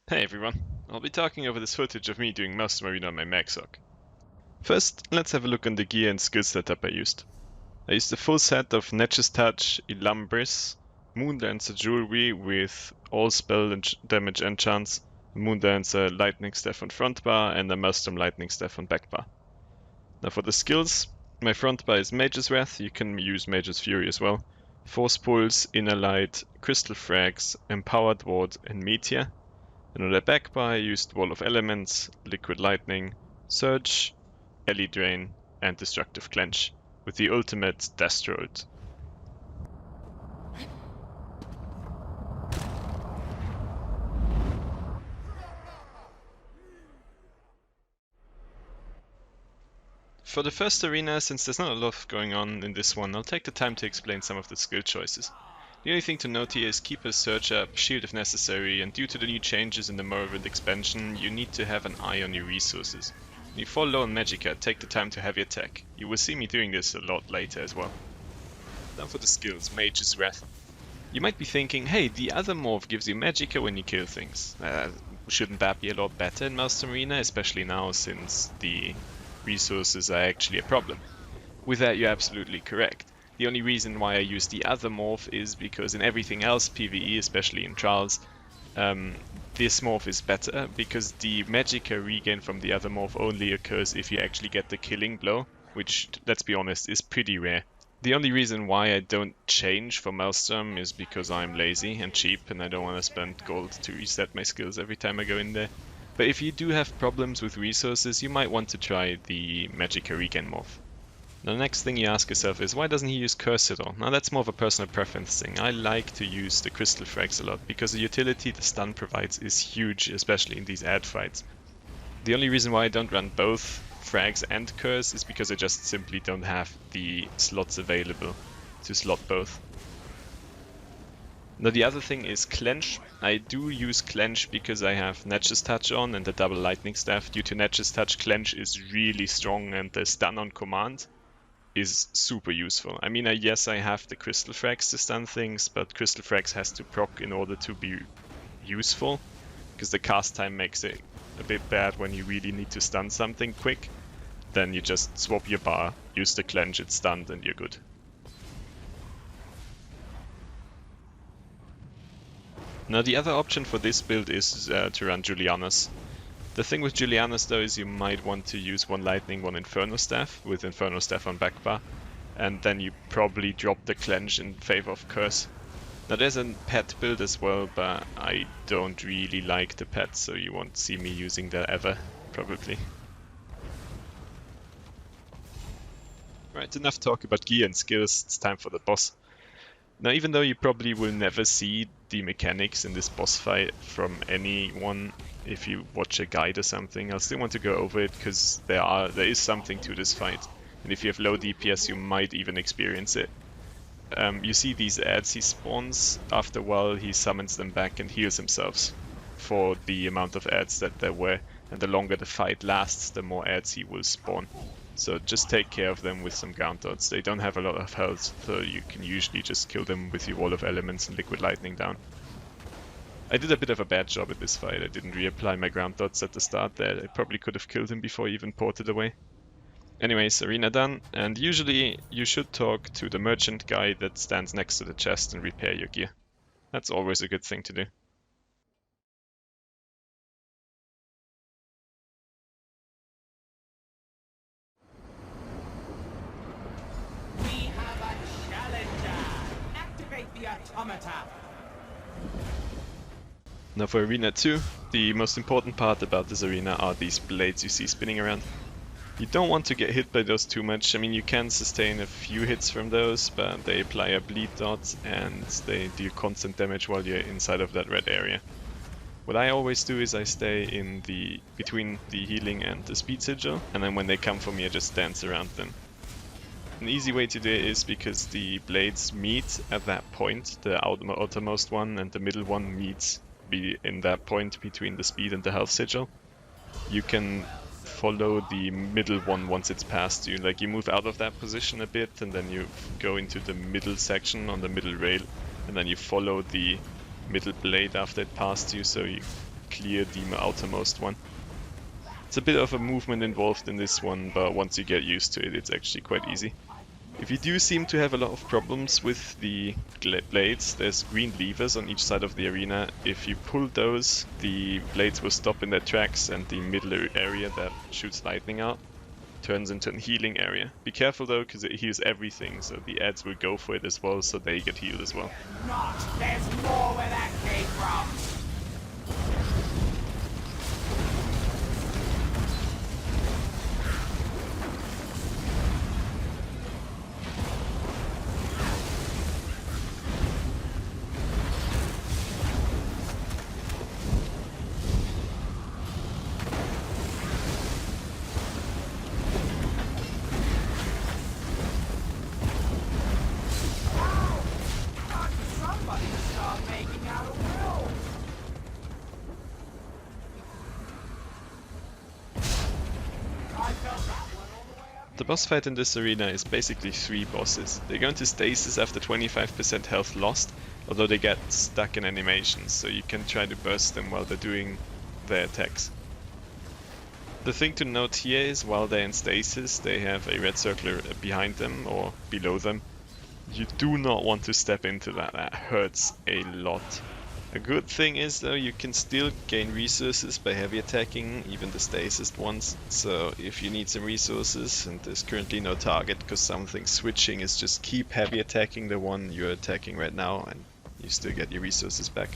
Hey everyone, I'll be talking over this footage of me doing Maelstrom Arena on my MagickaSorcerer. First, let's have a look on the gear and skill setup I used. I used a full set of Touch, Illumbris, Moondancer jewelry with all spell and damage enchants, Moondancer lightning staff on front bar and a Maelstrom lightning staff on back bar. Now for the skills, my front bar is Mage's Wrath, you can use Mage's Fury as well, Force Pulse, Inner Light, Crystal Frags, Empowered Ward and Meteor. And on the back bar I used Wall of Elements, Liquid Lightning, Surge, Ellie Drain and Destructive Clench, with the ultimate Destroyed. For the first arena, since there's not a lot going on in this one, I'll take the time to explain some of the skill choices. The only thing to note here is keep a Surge up, shield if necessary, and due to the new changes in the Morrowind expansion, you need to have an eye on your resources. When you fall low on Magicka, take the time to heavy attack. You will see me doing this a lot later as well. Now for the skills, Mage's Wrath. You might be thinking, hey, the other morph gives you Magicka when you kill things. Shouldn't that be a lot better in Maelstrom Arena, especially now since the resources are actually a problem? With that, you're absolutely correct. The only reason why I use the other morph is because in everything else, PvE, especially in Trials, this morph is better because the Magicka regain from the other morph only occurs if you actually get the killing blow, which, let's be honest, is pretty rare. The only reason why I don't change for Maelstrom is because I'm lazy and cheap and I don't want to spend gold to reset my skills every time I go in there. But if you do have problems with resources, you might want to try the Magicka regain morph. Now, the next thing you ask yourself is, why doesn't he use Curse at all? Now that's more of a personal preference thing. I like to use the Crystal Frags a lot, because the utility the stun provides is huge, especially in these ad fights. The only reason why I don't run both Frags and Curse is because I just simply don't have the slots available to slot both. Now the other thing is Clench. I do use Clench because I have Nature's Touch on and the double lightning staff. Due to Nature's Touch, Clench is really strong and the stun on command is super useful. I mean, yes, I have the Crystal Frags to stun things, but Crystal Frags has to proc in order to be useful, because the cast time makes it a bit bad when you really need to stun something quick. Then you just swap your bar, use the Clench, it's stunned, and you're good. Now the other option for this build is to run Julianus. The thing with Julianus though is you might want to use one Lightning, one Inferno Staff, with Inferno Staff on back bar, and then you probably drop the Clench in favor of Curse. Now there's a pet build as well, but I don't really like the pet, so you won't see me using that ever, probably. Right, enough talk about gear and skills, it's time for the boss. Now, even though you probably will never see the mechanics in this boss fight from anyone if you watch a guide or something, I'll still want to go over it because there is something to this fight. And if you have low DPS, you might even experience it. You see these ads he spawns, after a while he summons them back and heals himself for the amount of ads that there were. And the longer the fight lasts, the more ads he will spawn. So just take care of them with some ground dots. They don't have a lot of health, so you can usually just kill them with your Wall of Elements and Liquid Lightning down. I did a bit of a bad job at this fight. I didn't reapply my ground dots at the start there. I probably could have killed him before he even ported away. Anyways, arena done, and usually you should talk to the merchant guy that stands next to the chest and repair your gear. That's always a good thing to do. Now for Arena 2, the most important part about this arena are these blades you see spinning around. You don't want to get hit by those too much. I mean, you can sustain a few hits from those, but they apply a bleed dot and they deal constant damage while you're inside of that red area. What I always do is I stay in between the healing and the speed sigil, and then when they come for me I just dance around them. An easy way to do it is because the blades meet at that point, the outermost one and the middle one meets in that point between the speed and the health sigil. You can follow the middle one once it's past you, like you move out of that position a bit and then you go into the middle section on the middle rail and then you follow the middle blade after it passed you, so you clear the outermost one. It's a bit of a movement involved in this one, but once you get used to it, it's actually quite easy. If you do seem to have a lot of problems with the blades, there's green levers on each side of the arena. If you pull those, the blades will stop in their tracks, and the middle area that shoots lightning out turns into a healing area. Be careful though, because it heals everything, so the ads will go for it as well, so they get healed as well. There's more where that came from! The boss fight in this arena is basically 3 bosses. They go into stasis after 25% health lost, although they get stuck in animations, so you can try to burst them while they're doing their attacks. The thing to note here is while they're in stasis, they have a red circle behind them or below them. You do not want to step into that, that hurts a lot. A good thing is though, you can still gain resources by heavy attacking, even the stasis ones. So if you need some resources and there's currently no target because something's switching, is just keep heavy attacking the one you're attacking right now and you still get your resources back.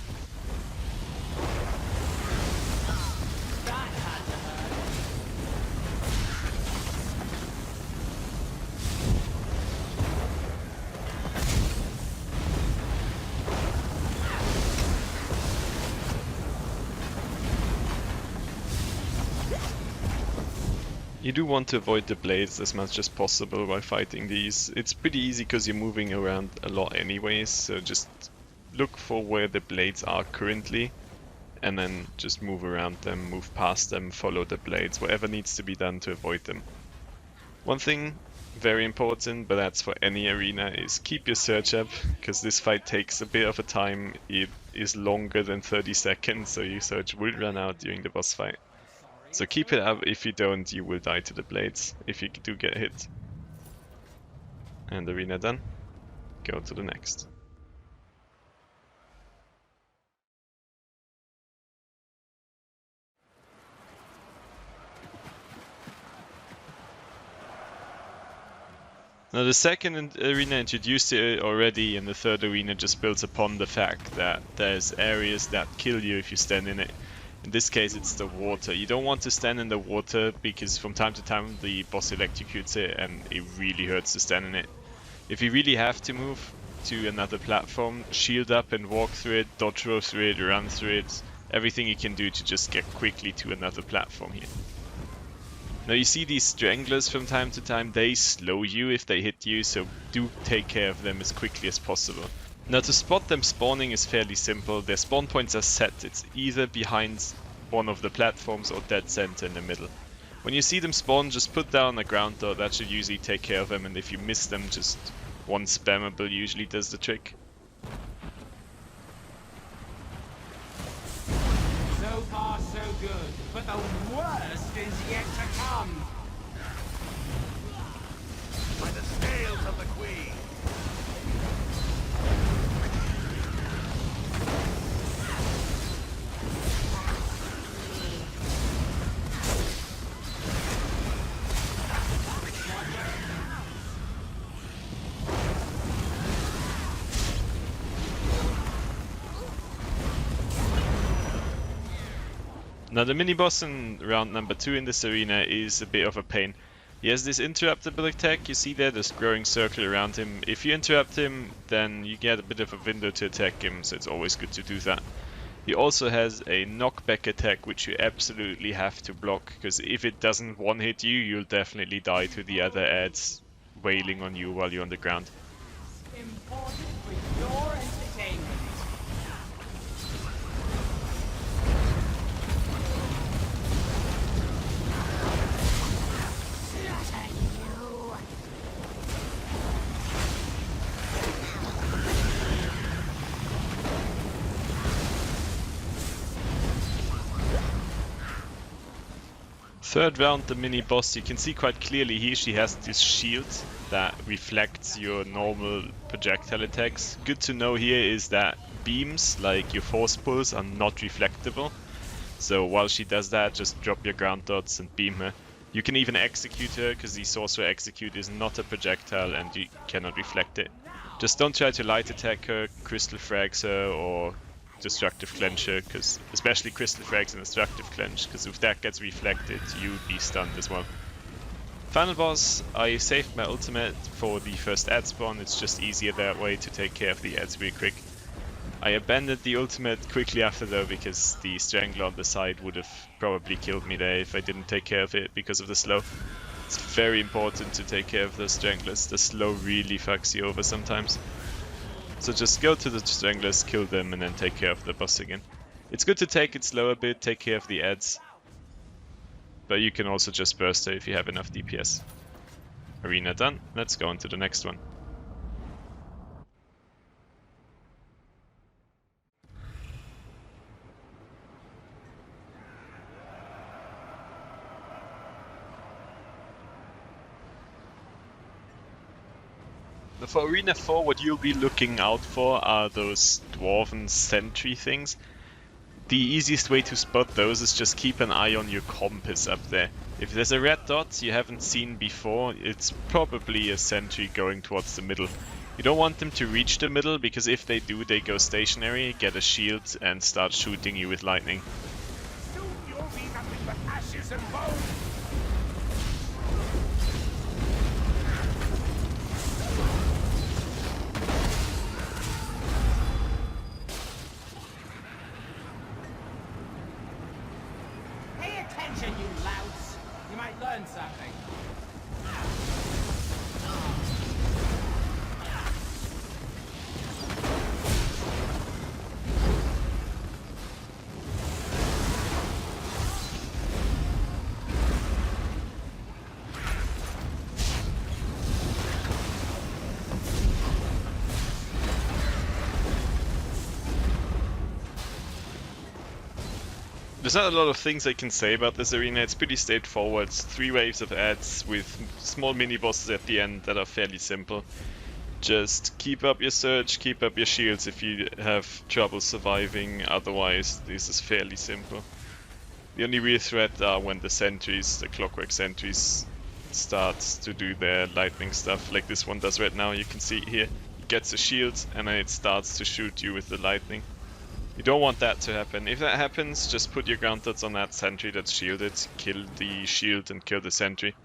You do want to avoid the blades as much as possible while fighting these. It's pretty easy because you're moving around a lot anyways, so just look for where the blades are currently and then just move around them, move past them, follow the blades, whatever needs to be done to avoid them. One thing very important, but that's for any arena, is keep your search up, because this fight takes a bit of a time. It is longer than 30 seconds, so your search will run out during the boss fight. So keep it up, if you don't, you will die to the blades, if you do get hit. And arena done. Go to the next. Now the second arena introduced it already, and the third arena just builds upon the fact that there's areas that kill you if you stand in it. In this case it's the water. You don't want to stand in the water because from time to time the boss electrocutes it and it really hurts to stand in it. If you really have to move to another platform, shield up and walk through it, dodge roll through it, run through it, everything you can do to just get quickly to another platform here. Now you see these stranglers from time to time, they slow you if they hit you, so do take care of them as quickly as possible. Now to spot them spawning is fairly simple. Their spawn points are set. It's either behind one of the platforms or dead center in the middle. When you see them spawn, just put down a ground dot. That should usually take care of them, and if you miss them, just one spammable usually does the trick. So far so good, but the worst is yet to come! By the scales of the Queen! Now the mini-boss in round number 2 in this arena is a bit of a pain. He has this interruptible attack, you see there, this growing circle around him. If you interrupt him, then you get a bit of a window to attack him, so it's always good to do that. He also has a knockback attack, which you absolutely have to block, because if it doesn't one-hit you, you'll definitely die to the other ads wailing on you while you're on the ground. Important for your entertainment. Third round, the mini boss, you can see quite clearly she has this shield that reflects your normal projectile attacks. Good to know here is that beams, like your force pulls, are not reflectable. So while she does that, just drop your ground dots and beam her. You can even execute her, because the Sorcerer Execute is not a projectile and you cannot reflect it. Just don't try to light attack her, crystal frags her, or destructive clench her, because especially crystal frags and destructive clench, because if that gets reflected, you'd be stunned as well. Final boss, I saved my ultimate for the first ad spawn. It's just easier that way to take care of the ads real quick. I abandoned the ultimate quickly after though, because the Strangler on the side would have probably killed me there if I didn't take care of it because of the slow. It's very important to take care of those Stranglers. The slow really fucks you over sometimes. So just go to the Stranglers, kill them, and then take care of the boss again. It's good to take it slow a bit, take care of the ads. But you can also just burst her if you have enough DPS. Arena done. Let's go on to the next one. For Arena 4, what you'll be looking out for are those dwarven sentry things. The easiest way to spot those is just keep an eye on your compass up there. If there's a red dot you haven't seen before, it's probably a sentry going towards the middle. You don't want them to reach the middle, because if they do, they go stationary, get a shield, and start shooting you with lightning. Soon you'll be nothing but ashes and bones. Pay attention, you louts. You might learn something. There's not a lot of things I can say about this arena. It's pretty straightforward. 3 waves of ads with small mini bosses at the end that are fairly simple. Just keep up your surge, keep up your shields if you have trouble surviving, otherwise this is fairly simple. The only real threat are when the sentries, the clockwork sentries, start to do their lightning stuff like this one does right now. You can see here, it gets a shield and then it starts to shoot you with the lightning. You don't want that to happen. If that happens, just put your ground dots on that sentry that's shielded, kill the shield and kill the sentry.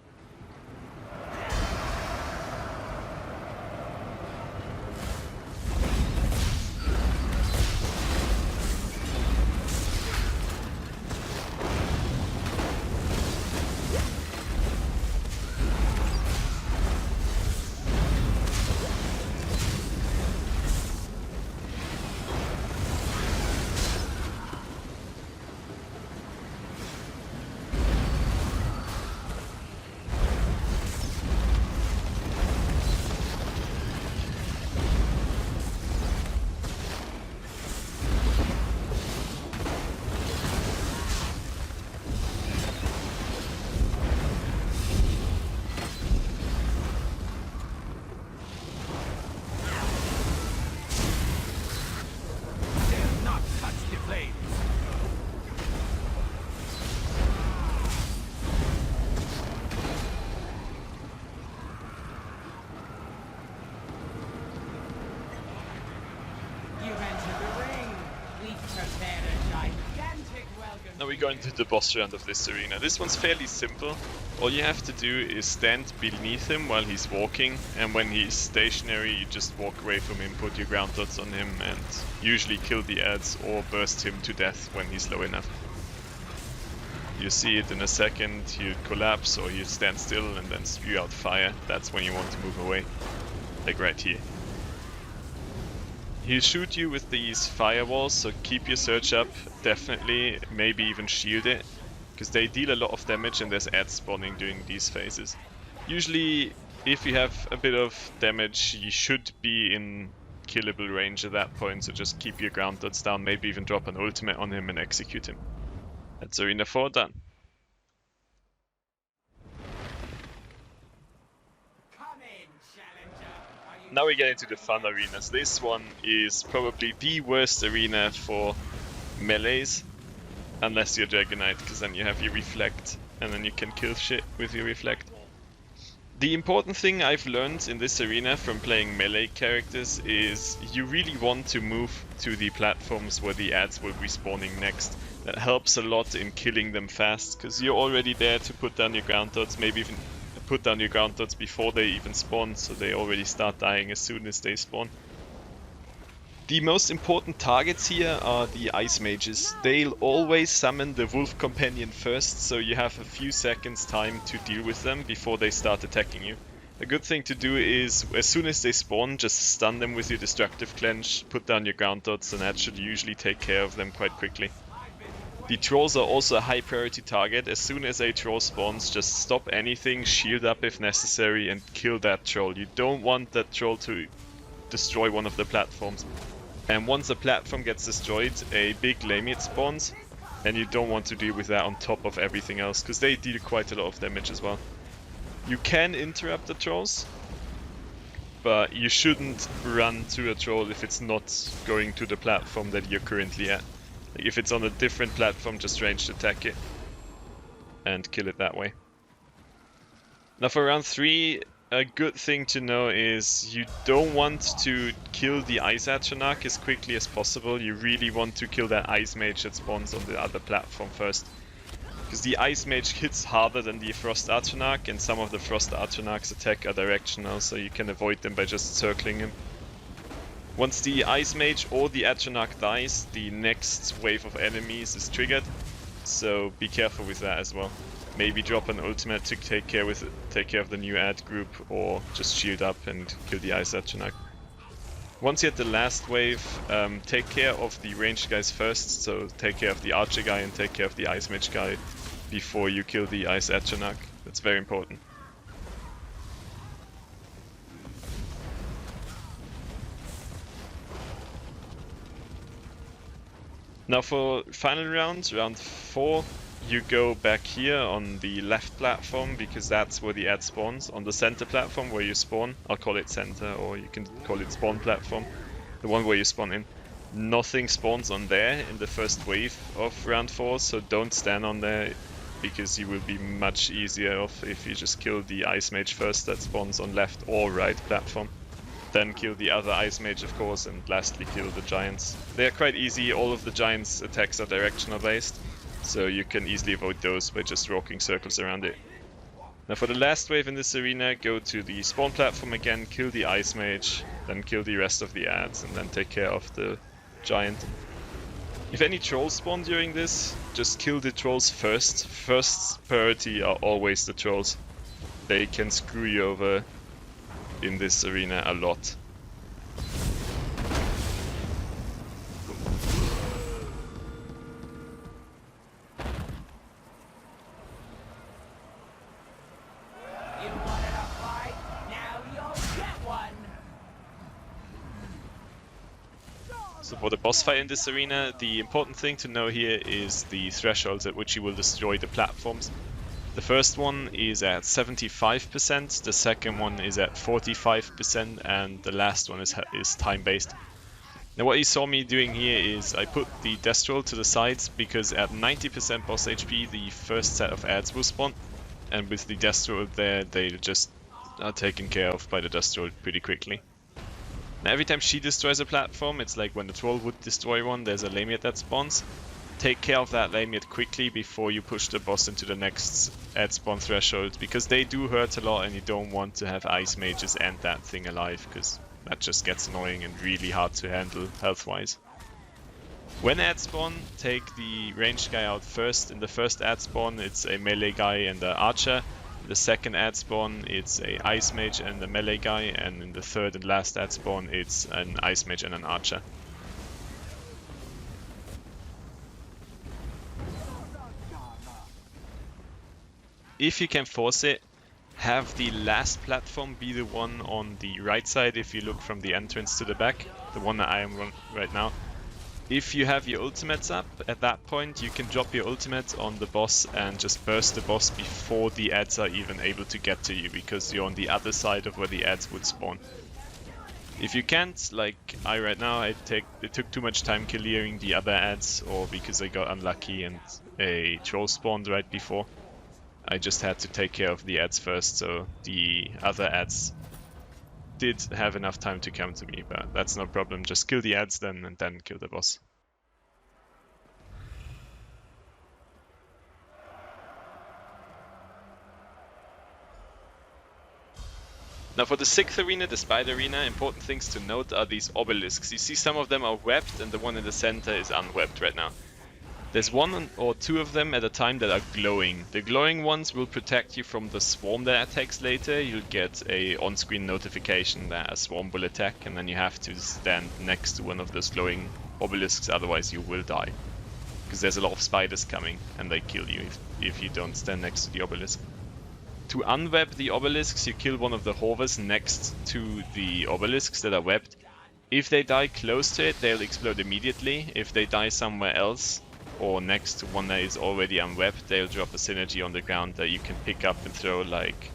Now we go into the boss round of this arena. This one's fairly simple. All you have to do is stand beneath him while he's walking, and when he's stationary you just walk away from him, put your ground dots on him, and usually kill the ads or burst him to death when he's low enough. You see it in a second, he'll collapse or he'll stand still and then spew out fire. That's when you want to move away, like right here. He'll shoot you with these firewalls, so keep your surge up, definitely, maybe even shield it, because they deal a lot of damage and there's ads spawning during these phases. Usually, if you have a bit of damage, you should be in killable range at that point, so just keep your ground dots down, maybe even drop an ultimate on him and execute him. That's Arena 4 done. now we get into the fun arenas. This one is probably the worst arena for melees, unless you're Dragon Knight, because then you have your Reflect, and then you can kill shit with your Reflect. The important thing I've learned in this arena from playing melee characters is you really want to move to the platforms where the ads will be spawning next. That helps a lot in killing them fast, because you're already there to put down your ground dots, maybe even put down your ground dots before they even spawn, so they already start dying as soon as they spawn. The most important targets here are the Ice Mages. They'll always summon the Wolf Companion first, so you have a few seconds time to deal with them before they start attacking you. A good thing to do is, as soon as they spawn, just stun them with your Destructive Clench, put down your ground dots, and that should usually take care of them quite quickly. The Trolls are also a high priority target. As soon as a Troll spawns, just stop anything, shield up if necessary, and kill that Troll. You don't want that Troll to destroy one of the platforms. And once a platform gets destroyed, a big Lamiate spawns, and you don't want to deal with that on top of everything else, because they deal quite a lot of damage as well. You can interrupt the Trolls, but you shouldn't run to a Troll if it's not going to the platform that you're currently at. Like if it's on a different platform, just ranged attack it and kill it that way. Now for round 3, a good thing to know is you don't want to kill the Ice Atronach as quickly as possible. You really want to kill that Ice Mage that spawns on the other platform first. Because the Ice Mage hits harder than the Frost Atronach, and some of the Frost Atronach's attack are directional, so you can avoid them by just circling him. Once the Ice Mage or the Atronach dies, the next wave of enemies is triggered, so be careful with that as well. Maybe drop an ultimate to take care of the new ad group, or just shield up and kill the Ice Atronach. Once you're at the last wave, take care of the ranged guys first, so take care of the Archer guy and take care of the Ice Mage guy before you kill the Ice Atronach. That's very important. Now for final round, round 4, you go back here on the left platform, because that's where the ad spawns. On the center platform where you spawn, I'll call it center, or you can call it spawn platform, the one where you spawn in. Nothing spawns on there in the first wave of round 4, so don't stand on there, because you will be much easier off if you just kill the Ice Mage first that spawns on left or right platform. Then kill the other Ice Mage, of course, and lastly kill the Giants. They are quite easy. All of the Giants' attacks are directional based, so you can easily avoid those by just walking circles around it. Now for the last wave in this arena, go to the spawn platform again, kill the Ice Mage, then kill the rest of the ads, and then take care of the Giant. If any Trolls spawn during this, just kill the Trolls first. First priority are always the Trolls. They can screw you over in this arena a lot. So for the boss fight in this arena, the important thing to know here is the thresholds at which you will destroy the platforms. The first one is at 75%, the second one is at 45%, and the last one is time-based. Now what you saw me doing here is I put the Deathroll to the sides, because at 90% boss HP the first set of ads will spawn, and with the Deathroll there they just are taken care of by the Deathroll pretty quickly. Now every time she destroys a platform, it's like when the Troll would destroy one, there's a Lamiate that spawns. Take care of that Lamiate quickly before you push the boss into the next ad spawn threshold, because they do hurt a lot and you don't want to have Ice Mages end that thing alive, because that just gets annoying and really hard to handle health wise. When ad spawn, take the ranged guy out first. In the first ad spawn it's a melee guy and an archer. In the second ad spawn it's a Ice Mage and a melee guy, and in the third and last ad spawn it's an Ice Mage and an archer. If you can force it, have the last platform be the one on the right side if you look from the entrance to the back, the one that I am on right now. If you have your ultimates up, at that point you can drop your ultimate on the boss and just burst the boss before the ads are even able to get to you, because you're on the other side of where the ads would spawn. If you can't, like I right now, it took too much time clearing the other ads, or because I got unlucky and a troll spawned right before. I just had to take care of the ads first, so the other ads did have enough time to come to me, but that's no problem. Just kill the ads then, and then kill the boss. Now for the 6th arena, the Spider Arena, important things to note are these obelisks. You see some of them are webbed, and the one in the center is unwebbed right now. There's one or two of them at a time that are glowing. The glowing ones will protect you from the swarm that attacks later. You'll get a on-screen notification that a swarm will attack, and then you have to stand next to one of those glowing obelisks, otherwise you will die. Because there's a lot of spiders coming, and they kill you if you don't stand next to the obelisk. To unweb the obelisks, you kill one of the hovers next to the obelisks that are webbed. If they die close to it, they'll explode immediately. If they die somewhere else, or next to one that is already unwebbed, they'll drop a synergy on the ground that you can pick up and throw, like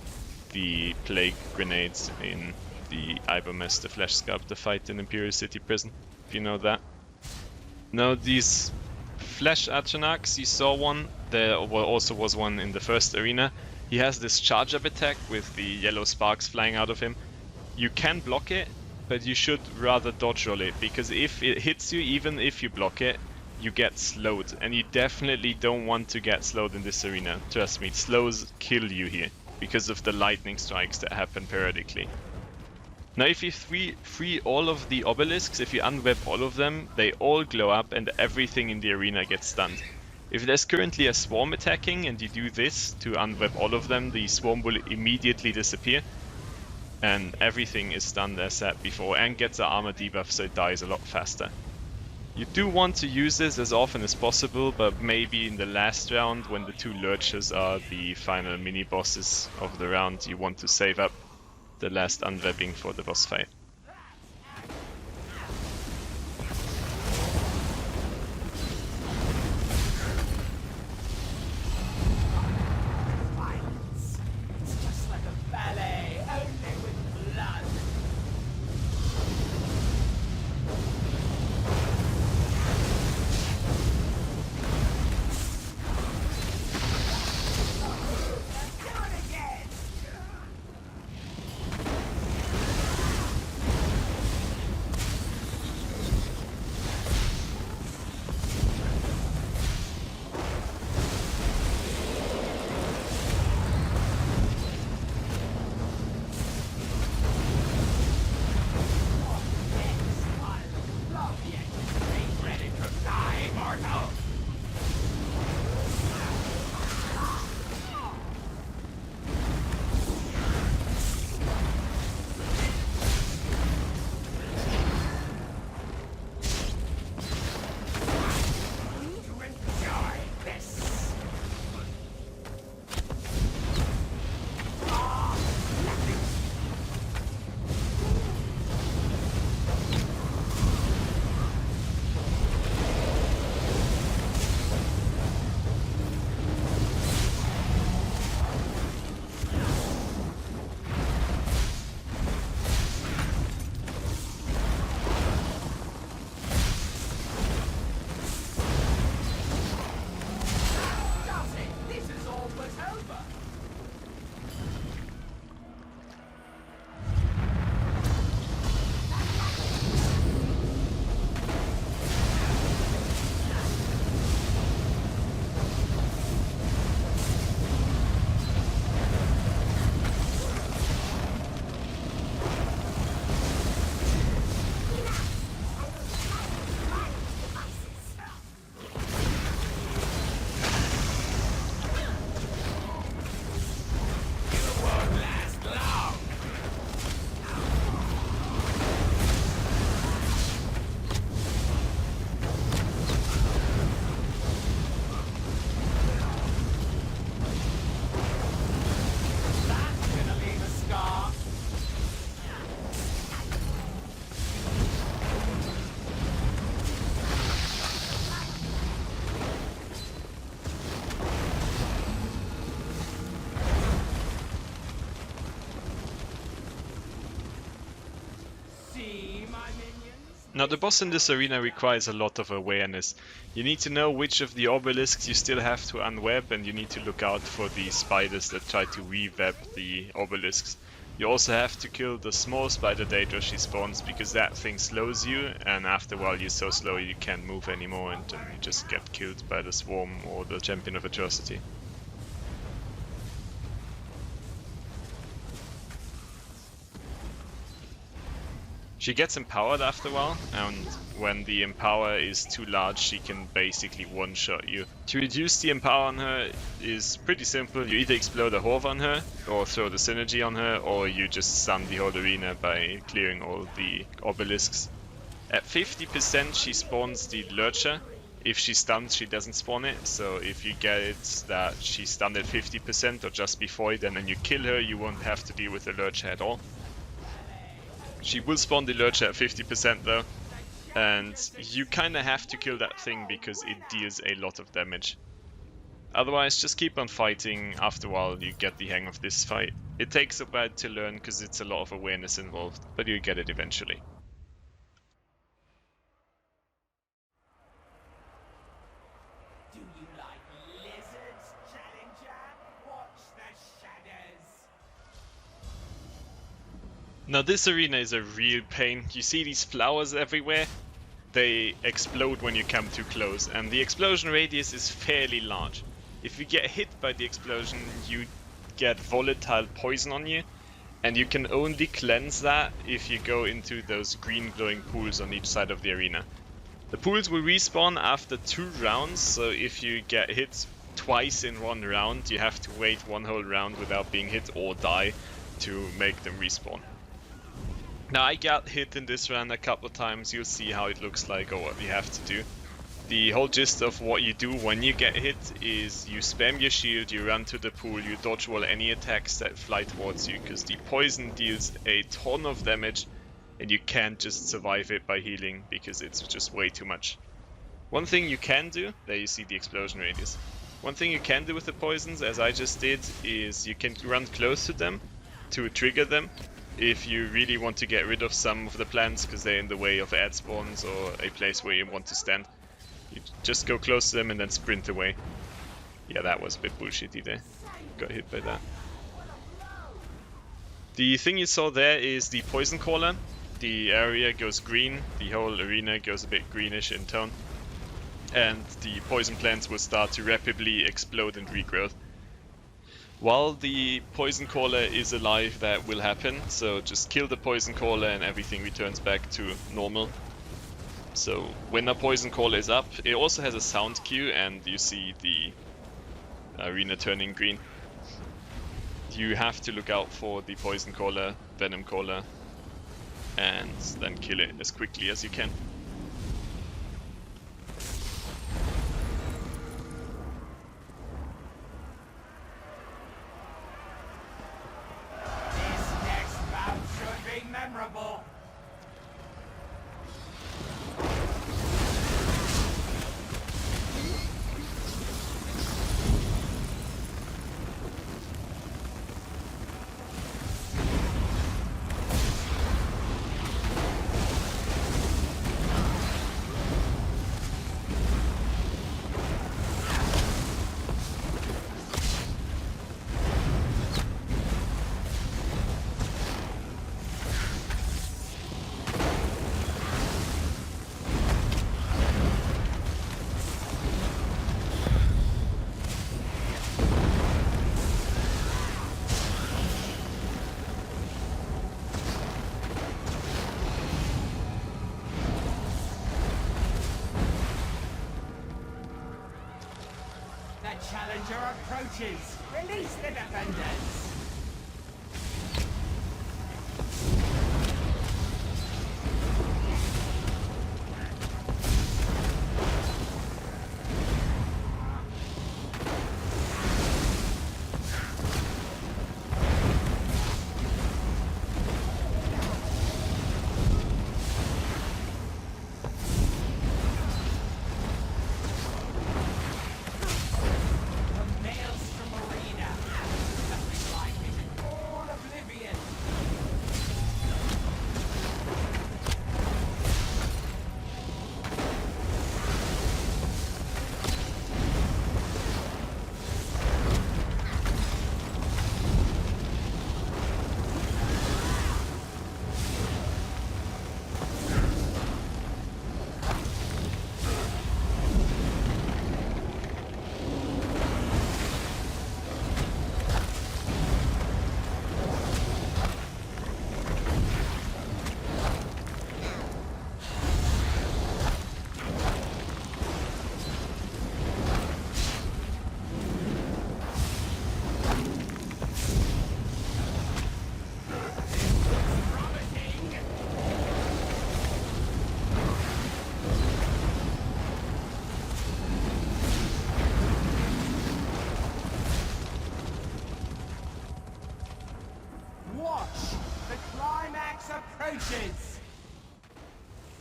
the plague grenades in the Ibermess, the Flesh Sculptor fight in Imperial City Prison, if you know that. Now these Flesh Arcanarchs, you saw one, there also was one in the first arena. He has this charge up attack with the yellow sparks flying out of him. You can block it, but you should rather dodge roll it, because if it hits you, even if you block it, you get slowed, and you definitely don't want to get slowed in this arena. Trust me, slows kill you here, because of the lightning strikes that happen periodically. Now if you free all of the obelisks, if you unweb all of them, they all glow up and everything in the arena gets stunned. If there's currently a swarm attacking and you do this to unweb all of them, the swarm will immediately disappear. And everything is stunned as said before, and gets an armor debuff, so it dies a lot faster. You do want to use this as often as possible, but maybe in the last round, when the two lurchers are the final mini-bosses of the round, you want to save up the last unwebbing for the boss fight. Now the boss in this arena requires a lot of awareness. You need to know which of the obelisks you still have to unweb, and you need to look out for the spiders that try to re-web the obelisks. You also have to kill the small spider Daedra she spawns, because that thing slows you, and after a while you're so slow you can't move anymore, and you just get killed by the swarm or the champion of atrocity. She gets empowered after a while, and when the empower is too large, she can basically one-shot you. To reduce the empower on her is pretty simple. You either explode a Hove on her, or throw the synergy on her, or you just stun the whole arena by clearing all the obelisks. At 50% she spawns the Lurcher. If she stuns, she doesn't spawn it, so if you get it that she's stunned at 50% or just before it, and then you kill her, you won't have to deal with the Lurcher at all. She will spawn the Lurcher at 50% though, and you kinda have to kill that thing because it deals a lot of damage. Otherwise, just keep on fighting. After a while you get the hang of this fight. It takes a while to learn because it's a lot of awareness involved, but you get it eventually. Do you like lizards, Challenger? Watch the shadows. Now this arena is a real pain. You see these flowers everywhere? They explode when you come too close, and the explosion radius is fairly large. If you get hit by the explosion, you get volatile poison on you, and you can only cleanse that if you go into those green glowing pools on each side of the arena. The pools will respawn after 2 rounds, so if you get hit twice in 1 round, you have to wait 1 whole round without being hit or die to make them respawn. Now I got hit in this round a couple of times. You'll see how it looks like or what you have to do. The whole gist of what you do when you get hit is you spam your shield, you run to the pool, you dodge roll any attacks that fly towards you, because the poison deals a ton of damage and you can't just survive it by healing because it's just way too much. One thing you can do, there you see the explosion radius. One thing you can do with the poisons, as I just did, is you can run close to them to trigger them. If you really want to get rid of some of the plants because they're in the way of ad spawns or a place where you want to stand, you just go close to them and then sprint away. Yeah, that was a bit bullshitty there. Got hit by that. The thing you saw there is the poison caller. The area goes green, the whole arena goes a bit greenish in tone, and the poison plants will start to rapidly explode and regrowth. While the poison caller is alive, that will happen, so just kill the poison caller and everything returns back to normal. So when a poison caller is up, it also has a sound cue, and you see the arena turning green. You have to look out for the poison caller, venom caller, and then kill it as quickly as you can. Memorable. Challenger approaches. Release the defenders. The Maelstrom Arena. Nothing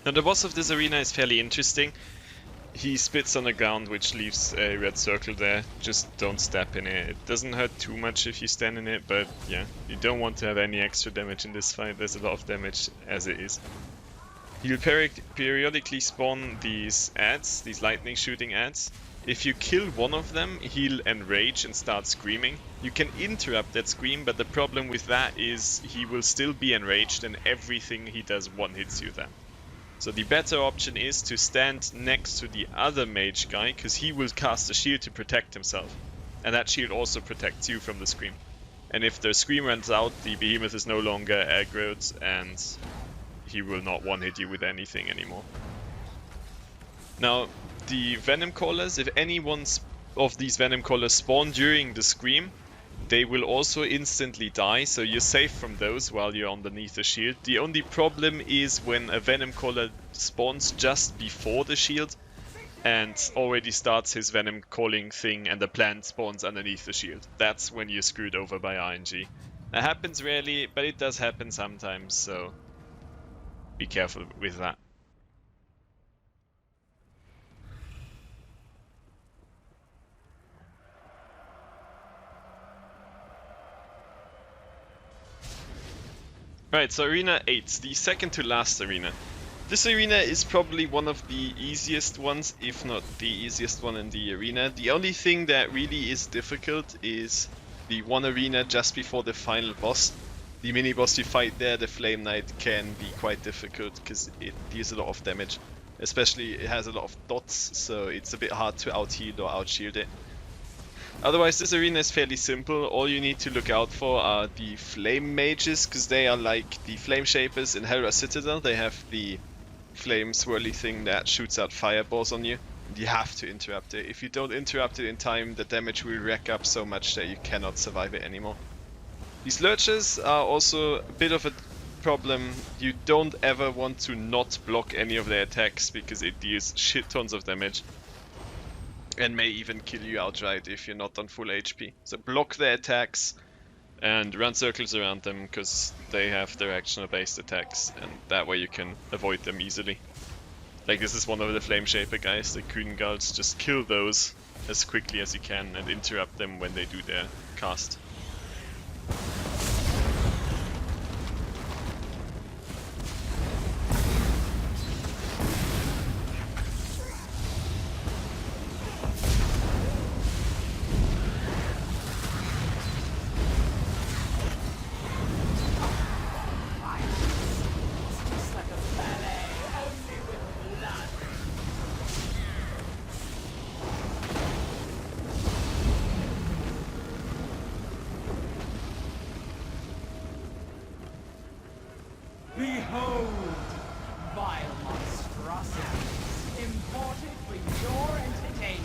Now the boss of this arena is fairly interesting. He spits on the ground, which leaves a red circle there. Just don't step in it. It doesn't hurt too much if you stand in it, but yeah, you don't want to have any extra damage in this fight. There's a lot of damage as it is. He'll periodically spawn these ads, these lightning shooting ads. If you kill one of them, he'll enrage and start screaming. You can interrupt that scream, but the problem with that is he will still be enraged and everything he does one-hits you then. So the better option is to stand next to the other mage guy, because he will cast a shield to protect himself. And that shield also protects you from the scream. And if the scream runs out, the behemoth is no longer aggroed and he will not one-hit you with anything anymore. Now, the Venom Callers, if any one of these Venom Callers spawn during the scream, they will also instantly die, so you're safe from those while you're underneath the shield. The only problem is when a Venom Caller spawns just before the shield and already starts his Venom Calling thing and the plant spawns underneath the shield. That's when you're screwed over by RNG. That happens rarely, but it does happen sometimes, so be careful with that. Right, so Arena 8, the second to last arena. This arena is probably one of the easiest ones, if not the easiest one in the arena. The only thing that really is difficult is the one arena just before the final boss. The mini boss you fight there, the Flame Knight, can be quite difficult because it deals a lot of damage. Especially it has a lot of dots, so it's a bit hard to out-heal or out-shield it. Otherwise, this arena is fairly simple. All you need to look out for are the Flame Mages, because they are like the Flame Shapers in Helra Citadel. They have the flame swirly thing that shoots out fireballs on you. And you have to interrupt it. If you don't interrupt it in time, the damage will rack up so much that you cannot survive it anymore. These Lurchers are also a bit of a problem. You don't ever want to not block any of their attacks, because it deals shit tons of damage. And may even kill you outright if you're not on full HP. So block their attacks and run circles around them, because they have directional based attacks and that way you can avoid them easily. Like this is one of the Flame Shaper guys, the Kuhngulls. Just kill those as quickly as you can and interrupt them when they do their cast. Behold, vile monstrosity, imported for your entertainment.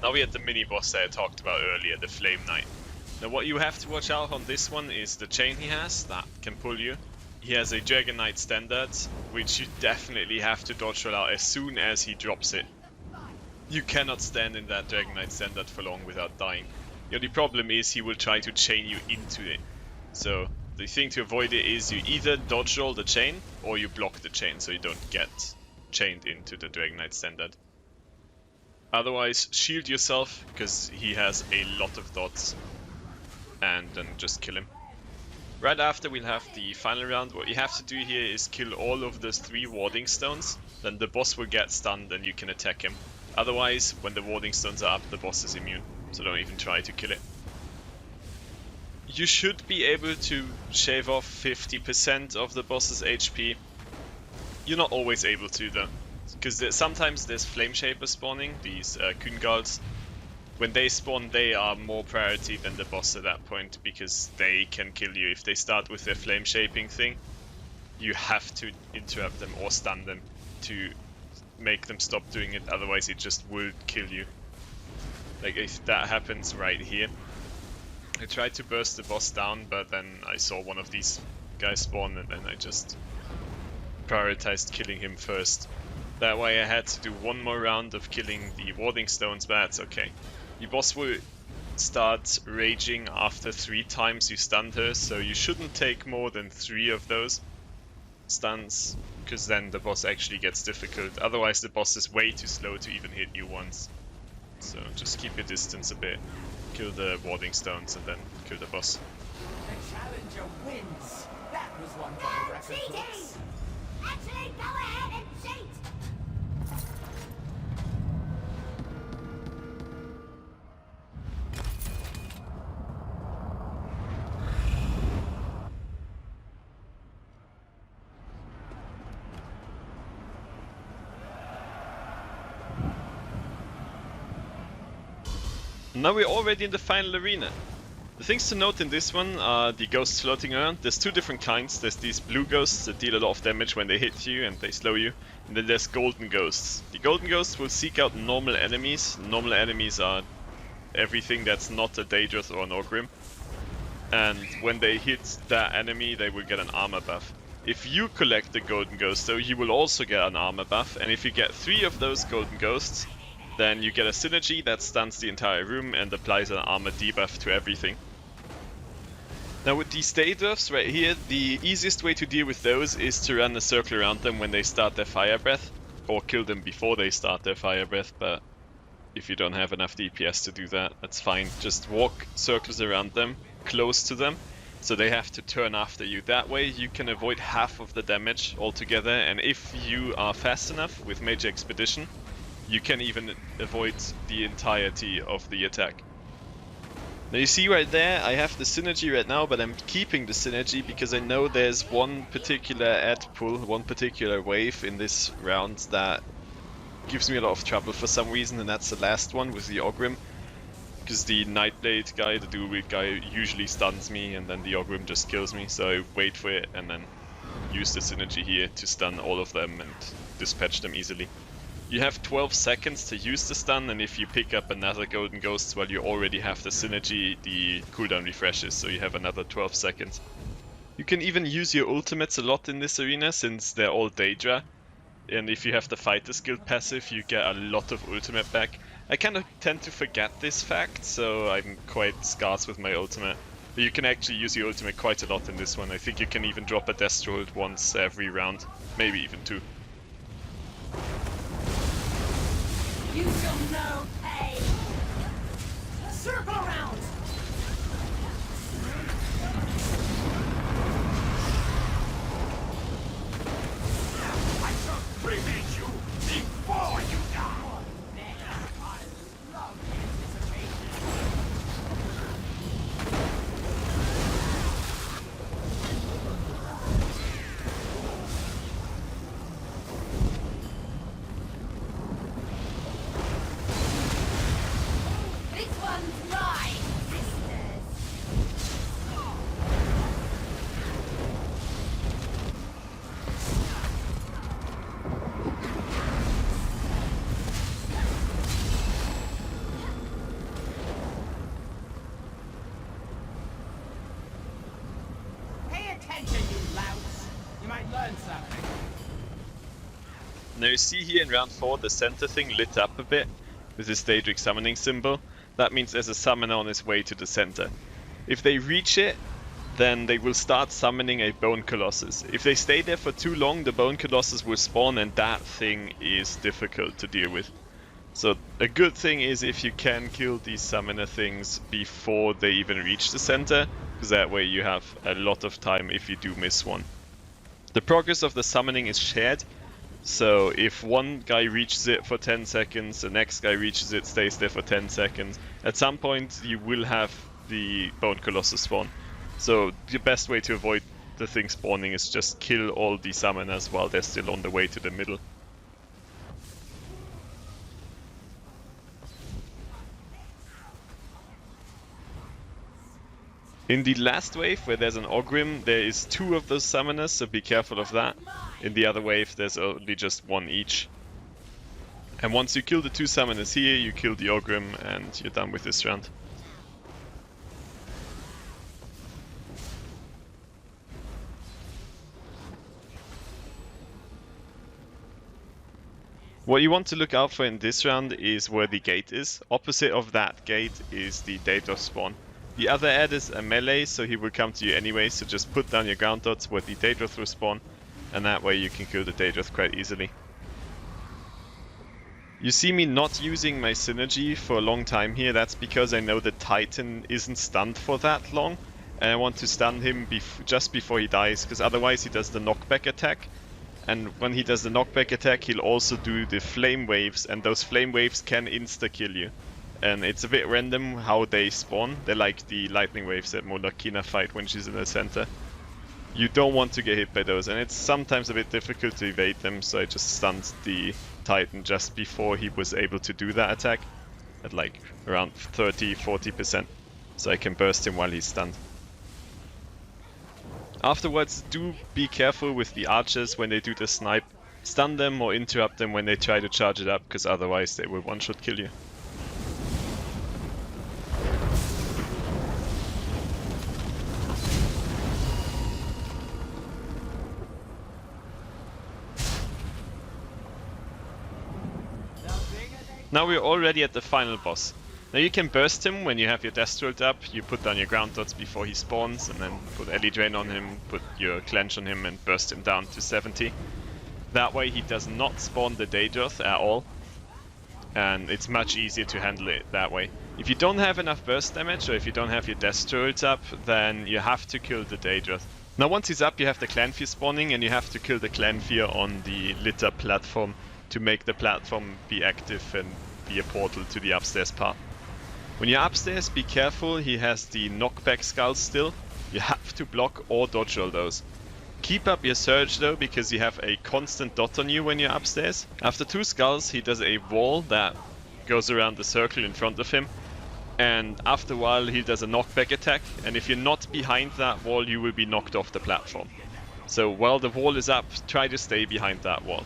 Now we had the mini boss that I talked about earlier, the Flame Knight. Now what you have to watch out on this one is the chain he has that can pull you. He has a Dragon Knight standard, which you definitely have to dodge roll out as soon as he drops it. You cannot stand in that Dragon Knight standard for long without dying. The only problem is he will try to chain you into it. So the thing to avoid it is you either dodge roll the chain or you block the chain so you don't get chained into the Dragon Knight standard. Otherwise, shield yourself, because he has a lot of dots, and then just kill him. Right after we'll have the final round. What you have to do here is kill all of those 3 warding stones, then the boss will get stunned and you can attack him. Otherwise, when the warding stones are up, the boss is immune, so don't even try to kill it. You should be able to shave off 50% of the boss's HP. You're not always able to though, because sometimes there's Flame Shapers spawning, these Kungals. When they spawn, they are more priority than the boss at that point, because they can kill you. If they start with their flame shaping thing, you have to interrupt them or stun them to make them stop doing it, otherwise it just will kill you. Like if that happens right here. I tried to burst the boss down, but then I saw one of these guys spawn and then I just prioritized killing him first. That way I had to do one more round of killing the warding stones, but that's okay. The boss will start raging after 3 times you stunned her, so you shouldn't take more than 3 of those stuns, because then the boss actually gets difficult. Otherwise the boss is way too slow to even hit you once. So just keep your distance a bit, kill the warding stones and then kill the boss. The challenger wins. That was one for the record books. Actually, go ahead and cheat! Now we're already in the final arena. The things to note in this one are the ghosts floating around. There's 2 different kinds. There's these blue ghosts that deal a lot of damage when they hit you and they slow you. And then there's golden ghosts. The golden ghosts will seek out normal enemies. Normal enemies are everything that's not a Daedroth or an Ogrim. And when they hit that enemy, they will get an armor buff. If you collect the golden ghost though, you will also get an armor buff. And if you get 3 of those golden ghosts, then you get a synergy that stuns the entire room and applies an armor debuff to everything. Now with these Daedroths right here, the easiest way to deal with those is to run a circle around them when they start their fire breath, or kill them before they start their fire breath, but if you don't have enough DPS to do that, that's fine. Just walk circles around them, close to them, so they have to turn after you. That way you can avoid half of the damage altogether, and if you are fast enough with Mage Expedition, you can even avoid the entirety of the attack. Now you see right there, I have the synergy right now, but I'm keeping the synergy because I know there's one particular ad pull, one particular wave in this round that gives me a lot of trouble for some reason, and that's the last one with the Ogrim. Because the Nightblade guy, the dual wield guy, usually stuns me and then the Ogrim just kills me, so I wait for it and then use the synergy here to stun all of them and dispatch them easily. You have 12 seconds to use the stun, and if you pick up another golden ghost while you already have the synergy, the cooldown refreshes, so you have another 12 seconds. You can even use your ultimates a lot in this arena, since they're all Daedra, and if you have the fighter skill passive, you get a lot of ultimate back. I kind of tend to forget this fact, so I'm quite scarce with my ultimate. But you can actually use your ultimate quite a lot in this one. I think you can even drop a Destrold once every round, maybe even 2. You shall know pain! Circle around! I shall prevent you before you die! I love anticipation. This one's mine, sisters! Pay attention, you louts. You might learn something. Now you see here in round 4 the center thing lit up a bit with this Daedric summoning symbol. That means there's a summoner on his way to the center. If they reach it, then they will start summoning a Bone Colossus. If they stay there for too long, the Bone Colossus will spawn, and that thing is difficult to deal with. So a good thing is if you can kill these summoner things before they even reach the center, because that way you have a lot of time if you do miss one. The progress of the summoning is shared, so if one guy reaches it for 10 seconds, the next guy reaches it, stays there for 10 seconds, at some point you will have the Bone Colossus spawn. So the best way to avoid the thing spawning is just kill all the summoners while they're still on the way to the middle. In the last wave, where there's an Ogrim, there is 2 of those summoners, so be careful of that. In the other wave, there's only just 1 each. And once you kill the 2 summoners here, you kill the Ogrim, and you're done with this round. What you want to look out for in this round is where the gate is. Opposite of that gate is the Daedroth spawn. The other ad is a melee, so he will come to you anyway, so just put down your ground dots where the Daedroth will spawn, and that way you can kill the Daedroth quite easily. You see me not using my synergy for a long time here. That's because I know the Titan isn't stunned for that long, and I want to stun him just before he dies, because otherwise he does the knockback attack. And when he does the knockback attack, he'll also do the flame waves, and those flame waves can insta-kill you. And it's a bit random how they spawn. They're like the lightning waves that Monarchina fight when she's in the center. You don't want to get hit by those, and it's sometimes a bit difficult to evade them, so I just stunned the Titan just before he was able to do that attack, at like around 30-40%, so I can burst him while he's stunned. Afterwards, do be careful with the archers when they do the snipe. Stun them or interrupt them when they try to charge it up, because otherwise they will one-shot kill you. Now we're already at the final boss. Now you can burst him when you have your Death Rolled up, you put down your ground dots before he spawns, and then put Ellie Drain on him, put your Clench on him and burst him down to 70. That way he does not spawn the Daedroth at all, and it's much easier to handle it that way. If you don't have enough burst damage, or if you don't have your Death Rolled up, then you have to kill the Daedroth. Now once he's up, you have the Clanfear spawning, and you have to kill the Clanfear on the lit up platform to make the platform be active and be a portal to the upstairs part. When you're upstairs, be careful, he has the knockback skulls still. You have to block or dodge all those. Keep up your surge though, because you have a constant dot on you when you're upstairs. After 2 skulls, he does a wall that goes around the circle in front of him. And after a while, he does a knockback attack. And if you're not behind that wall, you will be knocked off the platform. So while the wall is up, try to stay behind that wall.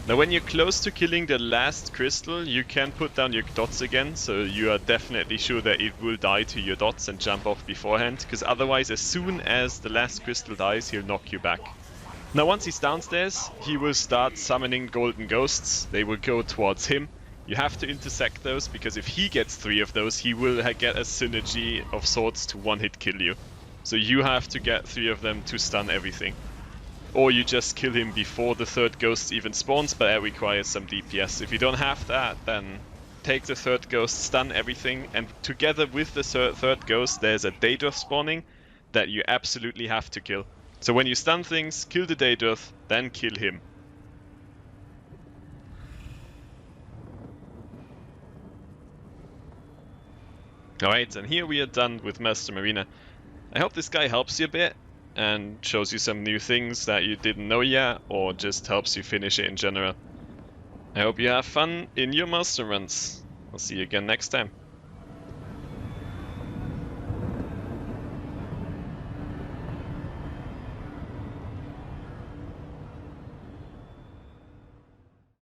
Now when you're close to killing the last crystal, you can put down your dots again, so you are definitely sure that it will die to your dots and jump off beforehand, because otherwise as soon as the last crystal dies, he'll knock you back. Now once he's downstairs, he will start summoning golden ghosts. They will go towards him. You have to intersect those, because if he gets 3 of those, he will get a synergy of sorts to one-hit kill you. So you have to get 3 of them to stun everything. Or you just kill him before the 3rd ghost even spawns, but that requires some DPS. If you don't have that, then take the 3rd ghost, stun everything, and together with the 3rd ghost, there's a Daedroth spawning that you absolutely have to kill. So when you stun things, kill the Daedroth, then kill him. Alright, and here we are done with Maelstrom Arena. I hope this guy helps you a bit and shows you some new things that you didn't know yet, or just helps you finish it in general. I hope you have fun in your Maelstrom runs. I'll see you again next time.